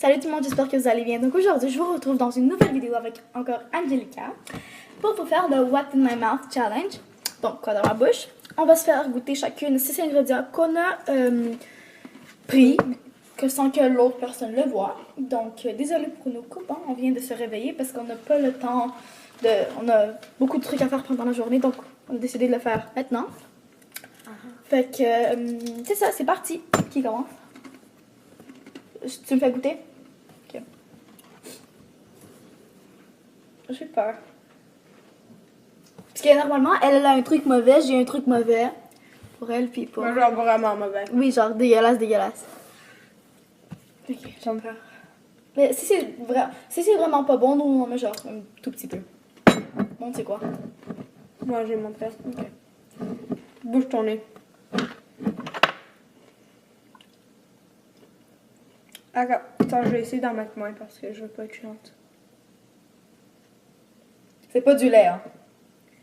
Salut tout le monde, j'espère que vous allez bien. Donc aujourd'hui, je vous retrouve dans une nouvelle vidéo avec encore Angelica pour vous faire le What in my mouth challenge. Donc, quoi dans ma bouche. On va se faire goûter chacune 6 ingrédients qu'on a pris, que sans que l'autre personne le voit. Donc, désolé pour nos copains, on vient de se réveiller parce qu'on n'a pas le temps de... On a beaucoup de trucs à faire pendant la journée, donc on a décidé de le faire maintenant. Fait que, c'est ça, c'est parti. Qui commence? Tu me fais goûter? Ok. J'ai peur. Parce que normalement, elle a un truc mauvais, j'ai un truc mauvais. Pour elle, puis pour... Moi, genre vraiment mauvais. Oui, genre dégueulasse, dégueulasse. Ok, J'ai peur. mais si c'est vraiment pas bon, nous on en met genre un tout petit peu. Bon, c'est quoi? Moi, j'ai mon frère. Ok. Bouge ton nez. Attends, je vais essayer d'en mettre moins parce que je veux pas être chiante. C'est pas du lait, hein?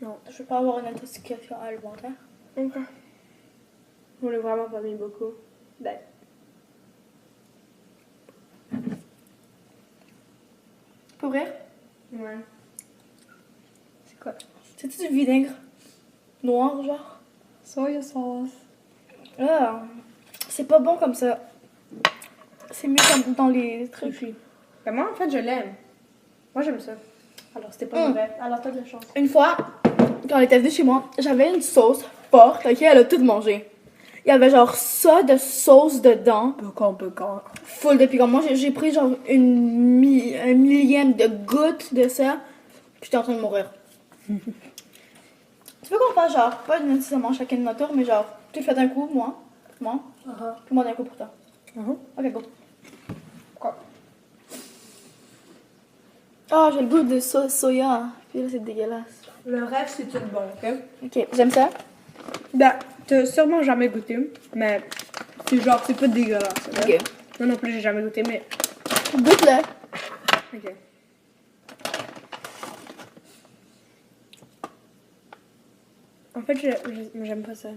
Non. Je veux pas avoir une intoxication alimentaire. Ok. On l'a vraiment pas mis beaucoup. Ben. Pour vrai? Ouais. C'est quoi? C'est-tu du vinaigre? Noir, genre? Soya sauce. Ah, c'est pas bon comme ça. C'est mieux comme dans les trucs. Ben moi, en fait, je l'aime. Moi, j'aime ça. Alors, c'était pas mauvais. Alors, t'as de la chance. Une fois, quand on était venu chez moi, j'avais une sauce forte, ok? Elle a tout mangé. Il y avait genre ça de sauce dedans. Pécan. Full de piquant. Moi, j'ai pris genre un millième de gouttes de ça. Puis j'étais en train de mourir. Tu veux qu'on fasse genre, pas nécessairement chacun de notre tour, mais genre, tu le fais d'un coup, moi, puis moi d'un coup pour toi. Ok, go. Quoi? Oh, j'ai le goût de soya. Puis là, c'est dégueulasse. Le rêve, c'est tout bon, ok? Ok, j'aime ça. Ben, t'as sûrement jamais goûté, mais c'est genre, c'est pas dégueulasse. Ok. Moi non plus, j'ai jamais goûté, mais. Goûte-le. Ok. En fait, j'aime pas ça.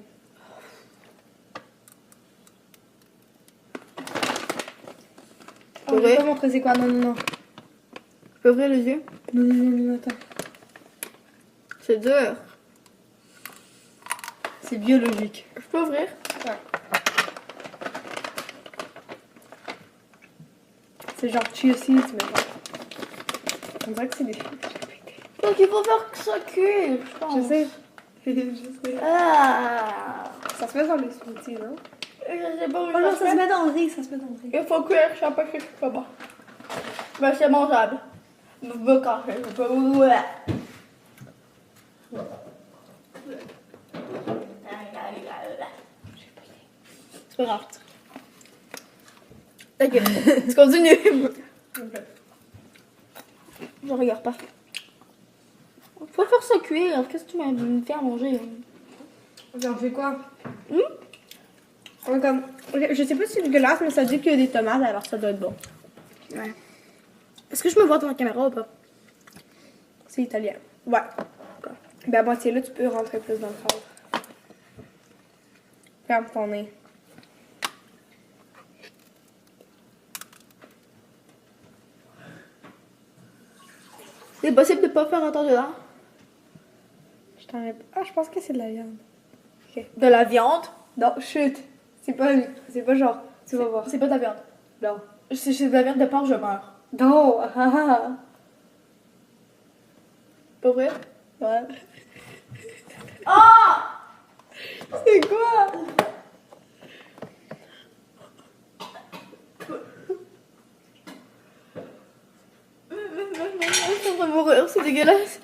Pour Je vais vrai? pas montrer c'est quoi, non. Tu peux ouvrir les yeux? Non, attends. C'est dur. C'est biologique. Je peux ouvrir? Ouais. C'est genre chia seeds, mais genre. On dirait que c'est des fruits. Donc il faut faire que ça cuire, je pense. Je sais. Je sais. Ah. Ça se met dans les smoothies, non? Je sais pas où Oh non, ça ça se met dans le riz, ça se met dans le riz. Il faut cuire, je sais pas que je suis pas bon. Mais c'est mangeable. Je veux casser, je peux... Ouais. C'est pas grave. Ok, tu continues. Je regarde pas. Faut faire ça cuire. Qu'est-ce que tu me fais à manger? J'en fais quoi? Ouais, comme, je sais pas si c'est dégueulasse, mais ça dit qu'il y a des tomates, alors ça doit être bon. Ouais. Est-ce que je me vois dans la caméra ou pas? C'est italien. Ouais. Ben, à moitié là, tu peux rentrer plus dans le cadre. Ferme ton nez. C'est possible de pas faire entendre dedans? Je t'enlève. Ah, je pense que c'est de la viande. Ok. De la viande? Non, chut. C'est pas genre. Tu vas voir. C'est pas de la viande. Non. Si c'est de la viande de porc, je meurs. Non. Pas vrai? Ouais. Ah! C'est quoi? Je vais mourir, c'est dégueulasse.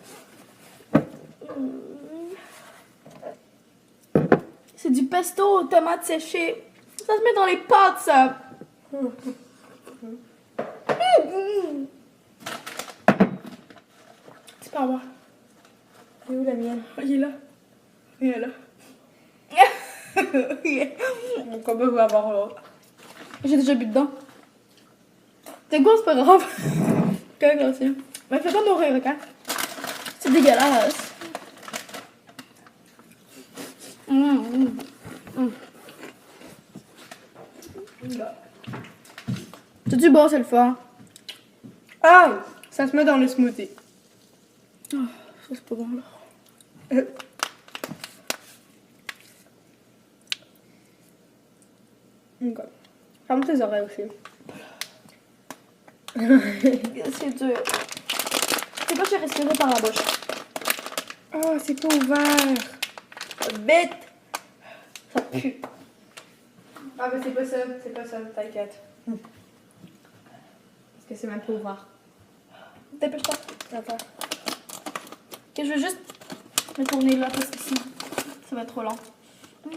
C'est du pesto aux tomates séchées. Ça se met dans les pâtes, ça. C'est pas moi. C'est où la mienne? Il est là. Il est là. Mon combat va avoir là. J'ai déjà bu dedans. C'est quoi, c'est pas grave. Quelle grossière. Mais fais pas mourir, ok? C'est dégueulasse. Tu C'est-tu bon, c'est le fun? Ah! Ça se met dans le smoothie. Oh, ça, c'est pas bon, là. Ok. Ferme tes oreilles aussi. C'est dur. C'est pas que j'ai respiré par la bouche. Oh, c'est pas ouvert. Bête! Ça pue. Ah, mais c'est pas ça, t'inquiète. Parce que c'est même pas ouvert. Dépêche-toi. Attends. Ok, je vais juste me tourner là parce que sinon, ça va être trop long. Ok,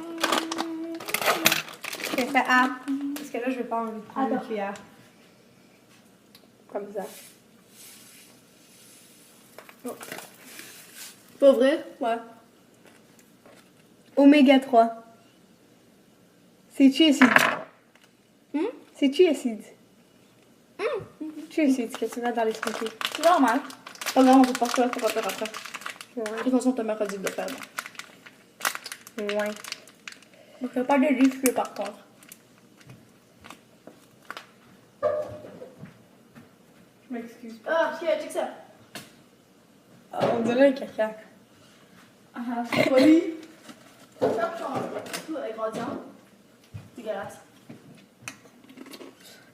fais A. Parce que là, je vais pas envie de prendre une Attends. cuillère. Comme ça. Oh. Pas vrai? Ouais. Oméga 3. C'est chia seed. C'est chia seed. Chia seed que tu mets dans les smoothies. C'est normal. Pas grave, on peut pas faire, faut pas faire après. De Ouais. toute façon, t'as mercredi de le faire. Ouais. Donc, fais pas de délicieux par contre. Je m'excuse. Ah, check ça. Ah, on dirait un caca. Ah, c'est pas lui. Tout ingrédient. Dégueulasse.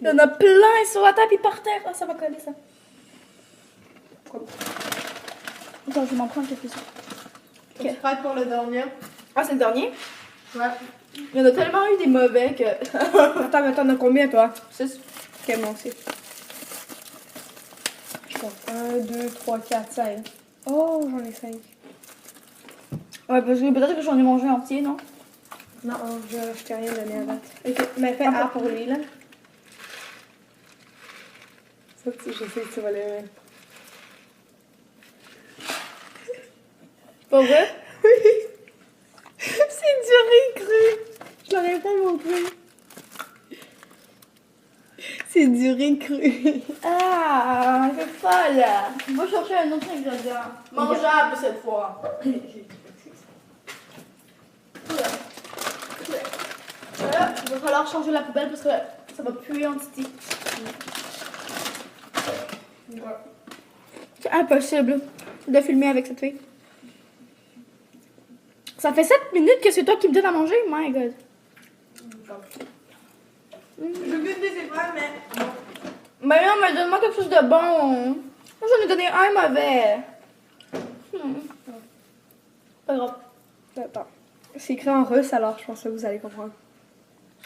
Il y en a plein sur la table et par terre. Ah, ça va coller ça. Attends, je vais m'en prendre quelques-uns. Tu es prête pour le dernier? Ah, c'est le dernier? Ouais. Il y en a tellement eu des mauvais que. Attends, mais t'en as combien, toi? 6. Ok, moi aussi. Je compte 1, 2, 3, 4, 5. Oh, j'en ai 5. Ouais, parce que peut-être que j'en ai mangé entier, non? Non, je t'ai rien donné à date. Ok, mais fais A pour lui, là. Ça, je sais que tu vas l'aimer. Pas vrai? Oui! C'est du riz cru! Je l'aurais pas montré. C'est du riz cru. Ah, c'est folle! On va chercher un autre ingrédient. Mangeable cette fois. Là, il va falloir changer la poubelle parce que ça va puer en titi. C'est impossible de filmer avec cette fille. Ça fait 7 minutes que c'est toi qui me donnes à manger? My God. Je goûte des épreuves, mais... Mais non, mais donne-moi quelque chose de bon. Moi, j'en ai donné un mauvais. Pas grave. Attends. C'est écrit en russe, alors je pense que vous allez comprendre.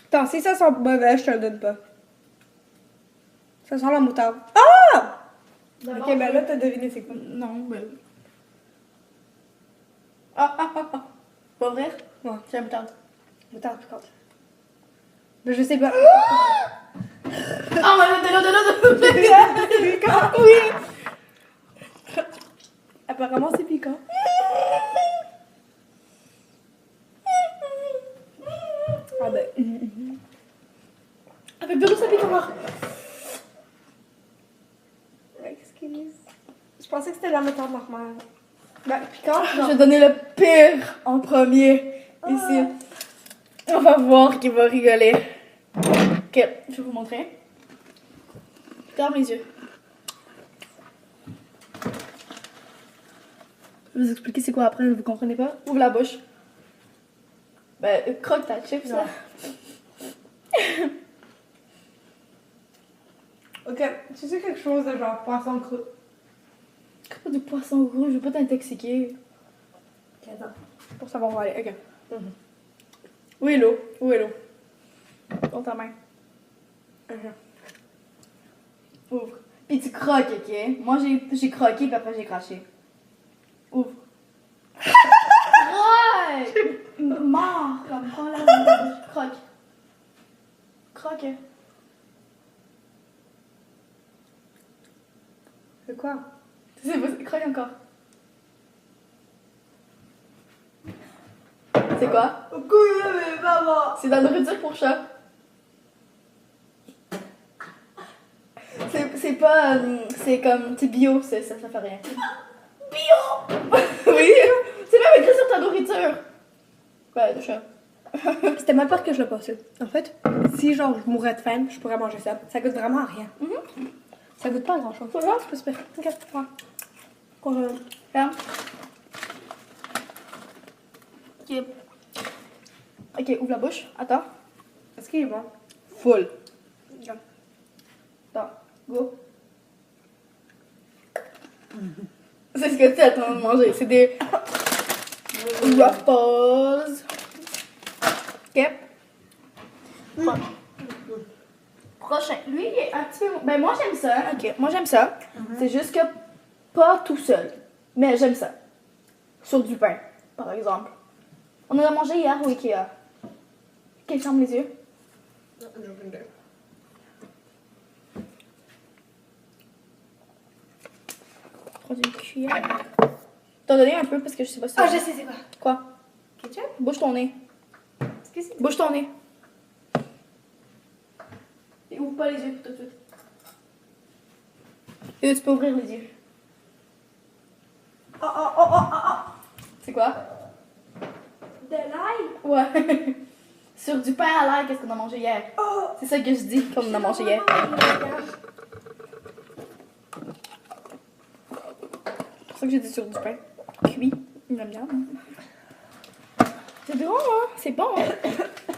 Attends, si ça sent mauvais, je te le donne pas. Ça sent la moutarde. Ah! Ok, ben là, t'as deviné c'est quoi. Non, mais... Ah. Pas vrai? Ouais. C'est la moutarde. Moutarde piquante. Mais je sais pas. Ah, mais de là. Oui. Apparemment, c'est piquant. Ah ben. Avec Véro, ça pique encore. Excuse. Je pensais que c'était la moutarde normale. Ben, piquante, Je vais donner le pire en premier. Ici. On va voir qui va rigoler. Ok, je vais vous montrer. Ferme les yeux. Je vais vous expliquer c'est quoi après, vous comprenez pas? Ouvre la bouche. Ben, croque ta chips, là. Ok, tu sais quelque chose de genre poisson cru? Pas du poisson gros, je veux pas t'intoxiquer. Ok, attends. Pour savoir où aller. Ok. Où est l'eau? Où est l'eau? Dans ta main. Ouvre. Puis tu croques, ok? Moi, j'ai croqué, puis après, j'ai craché. Ouvre. Ouais! Mort! Comme, prends la bouche. Croque. Croque. C'est quoi? C'est pas, croque encore. C'est quoi? Mais maman! C'est de la nourriture pour chat. C'est pas. C'est comme. C'est bio, ça fait rien. Bio! Oui! C'est même écrit sur ta nourriture. Ouais, de chat. C'était même pas que je l'ai passé. En fait, si genre je mourrais de faim, je pourrais manger ça. Ça goûte vraiment à rien. Ça goûte pas à grand chose. Faut voir, c'est pas super. Ok, ouais. Qu'on Ferme. Ok. Ok, ouvre la bouche. Attends. Est-ce qu'il est bon? Full. Ok. Attends. Go. C'est ce que tu es en train de manger. C'est des Ruffles. Ok. Prochain. Lui, il est un petit peu. Ben, moi, j'aime ça. Ok, moi, j'aime ça. C'est juste que pas tout seul. Mais j'aime ça. Sur du pain, par exemple. On en a mangé hier au Ikea. Ok, ferme les yeux. Prends une cuillère. T'en donner un peu parce que je sais pas si. Ah, je sais, c'est quoi? Quoi? Ketchup? Bouge ton nez. Est-ce que c'est? Bouge ton nez. Et ouvre pas les yeux tout de suite. Et tu peux ouvrir les yeux. Oh, oh, oh, oh, oh, C'est quoi? De l'ail? Ouais. Sur du pain à l'ail, qu'est-ce qu'on a mangé hier? Oh! C'est ça que je dis qu'on a mangé hier. C'est pour ça que j'ai dit sur du pain. Cuit. Il aime bien. Hein? C'est bon, hein? C'est bon, hein?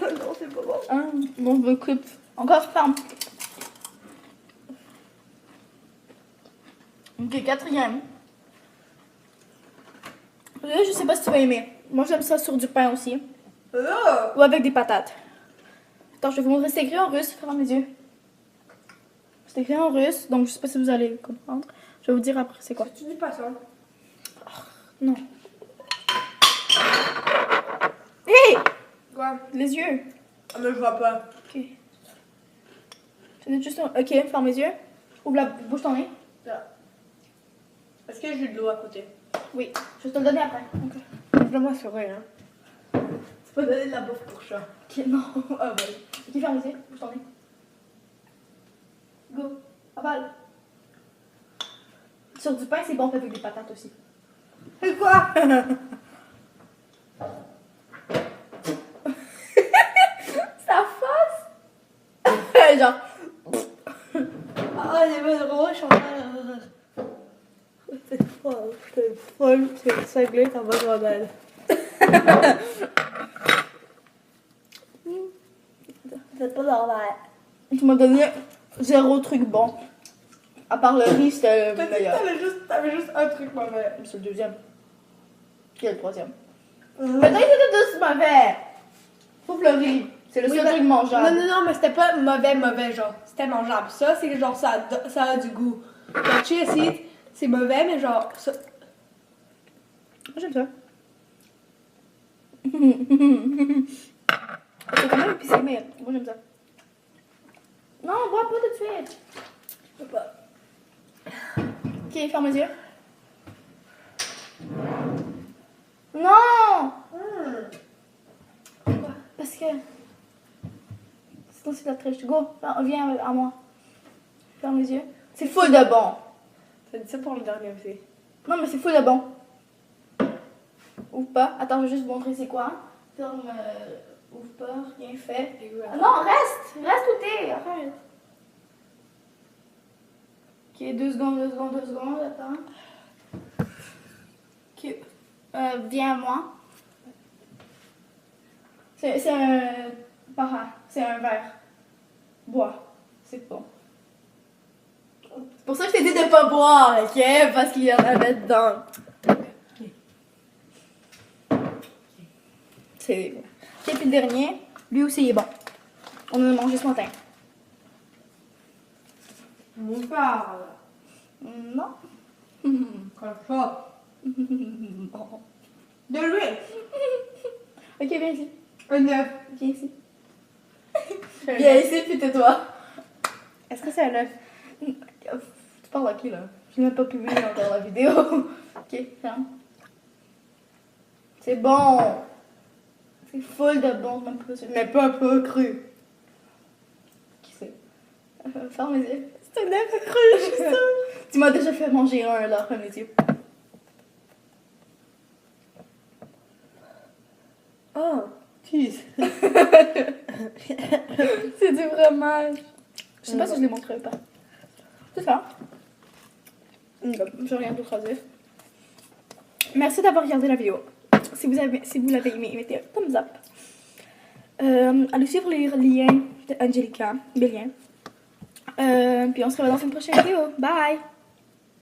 Non, c'est pas bon. Ah, bon, je coupe. Encore ferme. Ok, quatrième. Là, je sais pas si tu vas aimer. Moi, j'aime ça sur du pain aussi. Oh! Ou avec des patates. Attends, je vais vous montrer. C'est écrit en russe. Ferme les yeux. C'est écrit en russe, donc je sais pas si vous allez comprendre. Je vais vous dire après c'est quoi. Tu dis pas ça. Non. Hé! Quoi? Les yeux. Ah, mais je vois pas. Ok. C'est juste un... Ok, ferme les yeux. Ouvre la bouche ton nez. Là. Est-ce que j'ai de l'eau à côté? Oui, je vais te le donner après. Ok. Je vais m'assurer, hein. C'est pas donner de la bouffe pour chat. Ok, non. Ah ouais. Ok, ferme les yeux. Bouge ton nez. Go. Avale. Sur du pain, c'est bon avec des patates aussi. C'est quoi? Sa face! Genre. Ah, j'ai pas de gros, je suis en train de... C'est folle, c'est cinglé, ça va de belle. C'est pas normal. Tu m'as donné 0 truc bon. À part le riz, c'était le meilleur. T'avais juste un truc mauvais. C'est le deuxième. Qui est le troisième? Mais toi, c'était tous mauvais. Sauf le riz. C'est le seul truc mangeable. Non, mais c'était pas mauvais, genre. C'était mangeable. Ça, c'est genre, ça a du goût. Le chia seed, c'est mauvais, mais genre, ça... Moi, j'aime ça. C'est quand même épicé, mais moi, j'aime ça. Non, bois pas tout de suite. Je peux pas. Ok, ferme les yeux. Non! Pourquoi? Parce que... Sinon, c'est de la triche. Go, viens à moi. Ferme les yeux. C'est full de bon. T'as dit ça pour le dernier aussi. Non, mais c'est full de bon. Ouvre pas. Attends, je vais juste vous montrer c'est quoi. Ferme... ouvre pas, rien fait. Ah non, reste! Reste où t'es, arrête. Ok, 2 secondes, attends. Ok, viens à moi. C'est un... C'est un verre. Bois. C'est bon. C'est pour ça que je t'ai dit de pas boire, ok? Parce qu'il y en avait dedans. C'est... Ok, puis le dernier, lui aussi il est bon. On en a mangé ce matin. On parle. Non. Comme ça. Bon. De l'huile. Ok, viens ici. Un œuf. Viens ici. Viens ici, puis tais-toi. Est-ce que c'est un œuf? Tu parles à qui, là? Je n'ai même pas publié encore la vidéo. Ok, ferme. C'est bon. C'est full de bon, même pas. Mais pas cru. Qui c'est? Ferme les yeux. C'est un œuf cru, je suis sûre. Tu m'as déjà fait manger un, là, ferme les yeux. Oh, jeez. fromage. Je sais pas si je les montrerai pas. C'est ça. Je rien d'autre à dire. Merci d'avoir regardé la vidéo. Si vous l'avez aimé, mettez un thumbs up. Allez suivre les liens d'Angelica, les liens. Puis on se revoit dans une prochaine vidéo. Bye!